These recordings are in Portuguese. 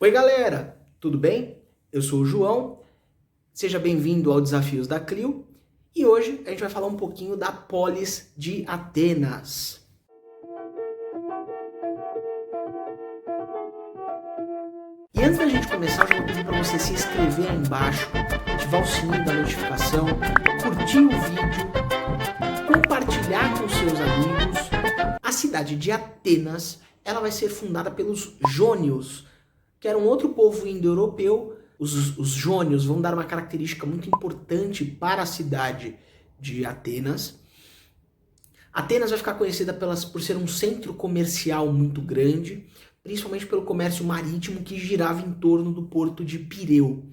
Oi galera, tudo bem? Eu sou o João, seja bem-vindo ao Desafios da Clio e hoje a gente vai falar um pouquinho da Polis de Atenas. E antes da gente começar, eu já vou pedir para você se inscrever aí embaixo, ativar o sininho da notificação, curtir o vídeo, compartilhar com seus amigos. A cidade de Atenas, ela vai ser fundada pelos jônios, que era um outro povo indo-europeu. Os jônios vão dar uma característica muito importante para a cidade de Atenas. Atenas vai ficar conhecida por ser um centro comercial muito grande, principalmente pelo comércio marítimo que girava em torno do porto de Pireu.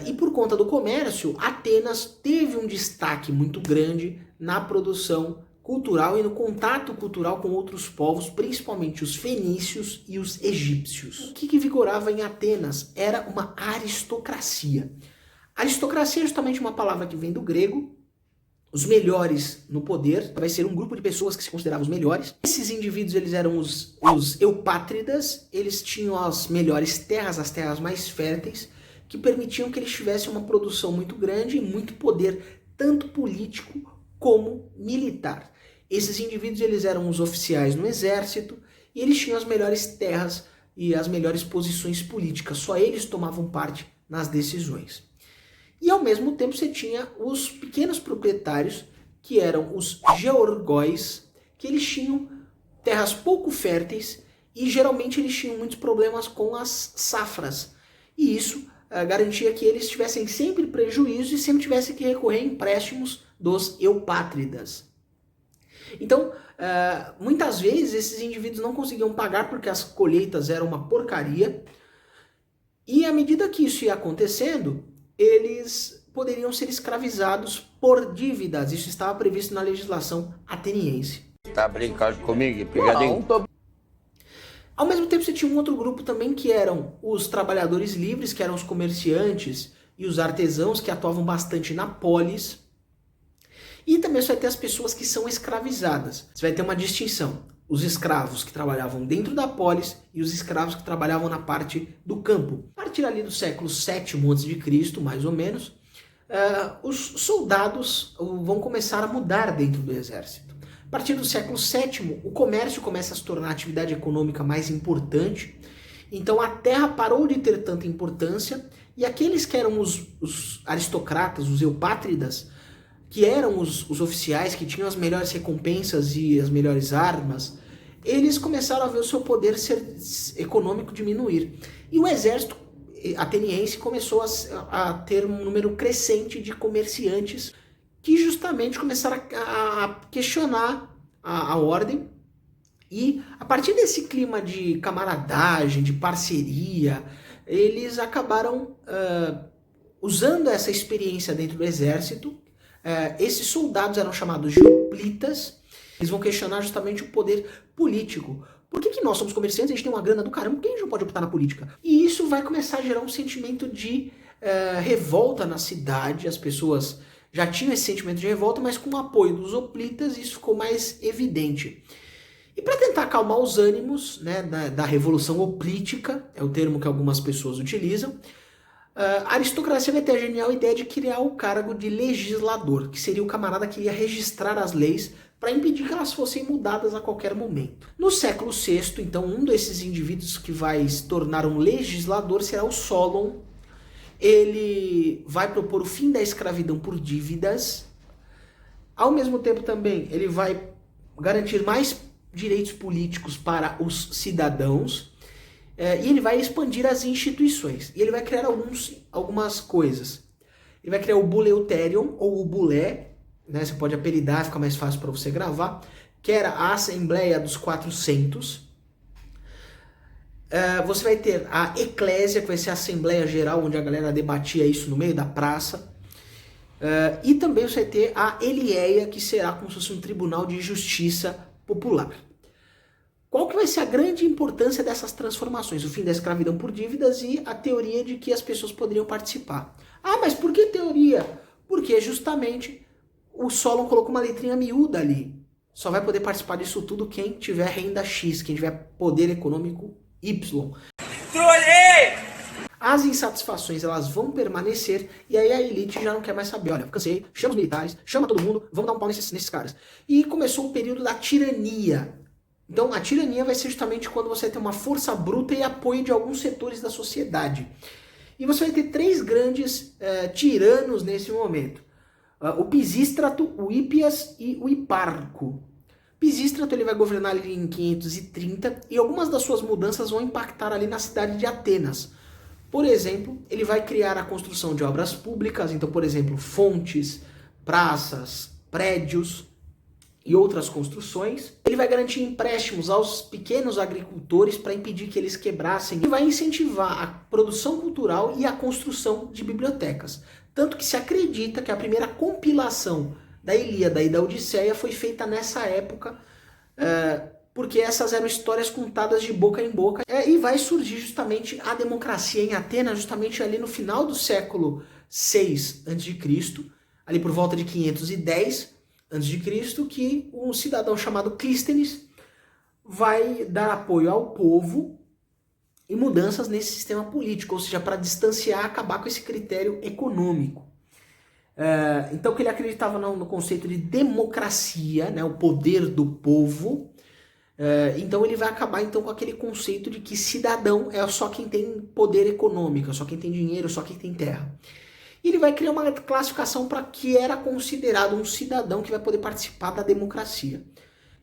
E por conta do comércio, Atenas teve um destaque muito grande na produção cultural e no contato cultural com outros povos, principalmente os fenícios e os egípcios. O que vigorava em Atenas era uma aristocracia. Aristocracia é justamente uma palavra que vem do grego. Os melhores no poder, vai ser um grupo de pessoas que se consideravam os melhores. Esses indivíduos, eles eram os eupátridas, eles tinham as melhores terras, as terras mais férteis, que permitiam que eles tivessem uma produção muito grande e muito poder, tanto político como militar. Esses indivíduos, eles eram os oficiais no exército e eles tinham as melhores terras e as melhores posições políticas. Só eles tomavam parte nas decisões. E ao mesmo tempo você tinha os pequenos proprietários, que eram os georgóis, que eles tinham terras pouco férteis e geralmente eles tinham muitos problemas com as safras. E isso garantia que eles tivessem sempre prejuízo e sempre tivessem que recorrer a empréstimos dos eupátridas. Então, muitas vezes esses indivíduos não conseguiam pagar porque as colheitas eram uma porcaria. E à medida que isso ia acontecendo, eles poderiam ser escravizados por dívidas. Isso estava previsto na legislação ateniense. Tá brincando comigo, pegadinho? Ao mesmo tempo você tinha um outro grupo também que eram os trabalhadores livres, que eram os comerciantes e os artesãos que atuavam bastante na polis. E também você vai ter as pessoas que são escravizadas. Você vai ter uma distinção. Os escravos que trabalhavam dentro da polis e os escravos que trabalhavam na parte do campo. A partir ali do século VII a.C., mais ou menos, os soldados vão começar a mudar dentro do exército. A partir do século VII, o comércio começa a se tornar a atividade econômica mais importante. Então a terra parou de ter tanta importância e aqueles que eram os aristocratas, os eupátridas, que eram os oficiais que tinham as melhores recompensas e as melhores armas, eles começaram a ver o seu poder econômico diminuir. E o exército ateniense começou a ter um número crescente de comerciantes que justamente começaram a questionar a ordem. E a partir desse clima de camaradagem, de parceria, eles acabaram usando essa experiência dentro do exército. Esses soldados eram chamados de hoplitas. Eles vão questionar justamente o poder político. Por que nós somos comerciantes, a gente tem uma grana do caramba, por que a gente não pode optar na política? E isso vai começar a gerar um sentimento de revolta na cidade. As pessoas já tinham esse sentimento de revolta, mas com o apoio dos hoplitas isso ficou mais evidente. E para tentar acalmar os ânimos, né, da revolução hoplítica, é o termo que algumas pessoas utilizam, a aristocracia vai ter a genial ideia de criar o cargo de legislador, que seria o camarada que ia registrar as leis para impedir que elas fossem mudadas a qualquer momento. No século VI, então, um desses indivíduos que vai se tornar um legislador será o Solon. Ele vai propor o fim da escravidão por dívidas. Ao mesmo tempo também, ele vai garantir mais direitos políticos para os cidadãos. E ele vai expandir as instituições. E ele vai criar algumas coisas. Ele vai criar o Buleuterion, ou o Bulé, né? Você pode apelidar, fica mais fácil para você gravar, que era a Assembleia dos 400. Você vai ter a Eclésia, que vai ser a Assembleia Geral, onde a galera debatia isso no meio da praça. E também você vai ter a Elieia, que será como se fosse um tribunal de justiça popular. Qual que vai ser a grande importância dessas transformações? O fim da escravidão por dívidas e a teoria de que as pessoas poderiam participar. Ah, mas por que teoria? Porque justamente o Solon colocou uma letrinha miúda ali. Só vai poder participar disso tudo quem tiver renda X, quem tiver poder econômico Y. Trolei! As insatisfações elas vão permanecer e aí a elite já não quer mais saber. Olha, cansei, chama os militares, chama todo mundo, vamos dar um pau nesses caras. E começou o período da tirania. Então a tirania vai ser justamente quando você tem uma força bruta e apoio de alguns setores da sociedade. E você vai ter três grandes tiranos nesse momento. O Pisístrato, o Hípias e o Hiparco. Pisístrato ele vai governar ali em 530 e algumas das suas mudanças vão impactar ali na cidade de Atenas. Por exemplo, ele vai criar a construção de obras públicas, então, por exemplo, fontes, praças, prédios e outras construções. Ele vai garantir empréstimos aos pequenos agricultores para impedir que eles quebrassem e vai incentivar a produção cultural e a construção de bibliotecas. Tanto que se acredita que a primeira compilação da Ilíada e da Odisseia foi feita nessa época, porque essas eram histórias contadas de boca em boca, e vai surgir justamente a democracia em Atenas, justamente ali no final do século 6 a.C., ali por volta de 510 a.C., que um cidadão chamado Clístenes vai dar apoio ao povo e mudanças nesse sistema político, ou seja, para distanciar, acabar com esse critério econômico. Então que ele acreditava no conceito de democracia, né, o poder do povo. Então ele vai acabar então com aquele conceito de que cidadão é só quem tem poder econômico, é só quem tem dinheiro, é só quem tem terra. E ele vai criar uma classificação para que era considerado um cidadão que vai poder participar da democracia.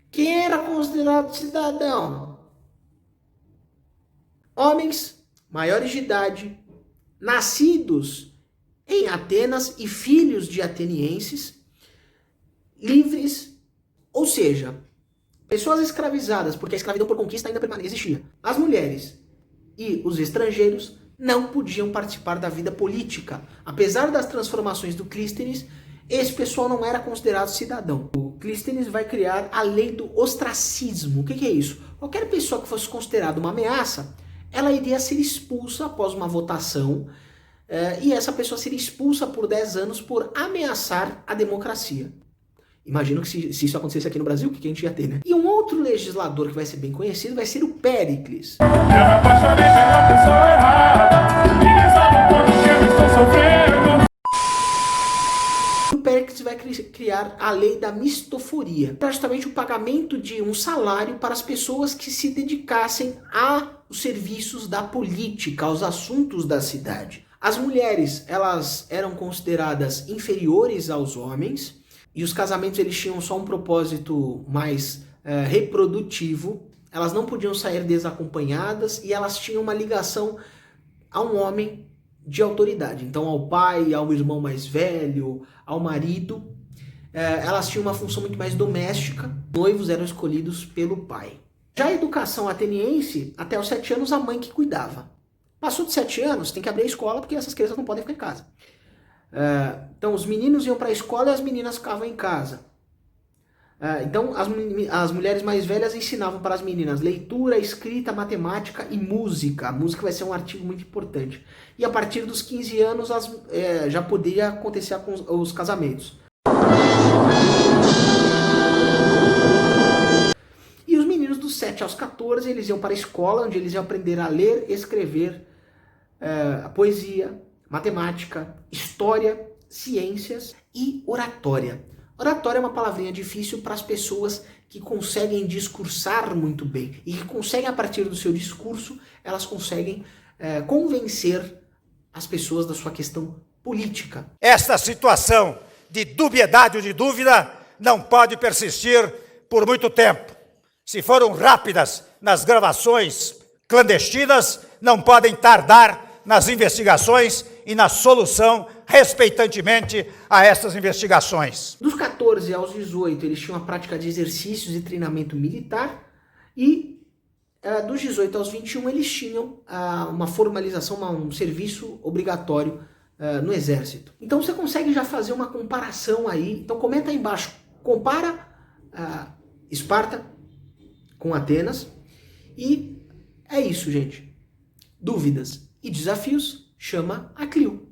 Quem era considerado cidadão? Homens maiores de idade, nascidos em Atenas e filhos de atenienses, livres, ou seja, pessoas escravizadas, porque a escravidão por conquista ainda existia. As mulheres e os estrangeiros não podiam participar da vida política. Apesar das transformações do Clístenes, esse pessoal não era considerado cidadão. O Clístenes vai criar a lei do ostracismo. O que é isso? Qualquer pessoa que fosse considerada uma ameaça, ela iria ser expulsa após uma votação, e essa pessoa seria expulsa por 10 anos por ameaçar a democracia. Imagino que se isso acontecesse aqui no Brasil, o que a gente ia ter, né? E um outro legislador que vai ser bem conhecido vai ser o Péricles. Eu me apaixonei pela pessoa errada, e sabe quando eu estou sofrendo. O Péricles vai criar a lei da mistoforia, justamente o pagamento de um salário para as pessoas que se dedicassem aos serviços da política, aos assuntos da cidade. As mulheres, elas eram consideradas inferiores aos homens, e os casamentos eles tinham só um propósito mais reprodutivo. Elas não podiam sair desacompanhadas e elas tinham uma ligação a um homem de autoridade. Então ao pai, ao irmão mais velho, ao marido. Elas tinham uma função muito mais doméstica. Noivos eram escolhidos pelo pai. Já a educação ateniense, até os 7 anos a mãe que cuidava. Passou de 7 anos, tem que abrir a escola porque essas crianças não podem ficar em casa. Então os meninos iam para a escola e as meninas ficavam em casa. Então as mulheres mais velhas ensinavam para as meninas leitura, escrita, matemática e música. A música vai ser um artigo muito importante. E a partir dos 15 anos já poderia acontecer com os casamentos. E os meninos dos 7 aos 14 eles iam para a escola, onde eles iam aprender a ler, escrever, a poesia, matemática, história, ciências e oratória. Oratória é uma palavrinha difícil para as pessoas que conseguem discursar muito bem e que conseguem, a partir do seu discurso, elas conseguem convencer as pessoas da sua questão política. Esta situação de dubiedade ou de dúvida não pode persistir por muito tempo. Se foram rápidas nas gravações clandestinas, não podem tardar nas investigações e na solução, respeitantemente, a essas investigações. Dos 14 aos 18, eles tinham a prática de exercícios e treinamento militar, e dos 18 aos 21, eles tinham uma formalização, um serviço obrigatório no exército. Então você consegue já fazer uma comparação aí. Então comenta aí embaixo, compara Esparta com Atenas, e é isso, gente. Dúvidas e desafios, chama a Clio.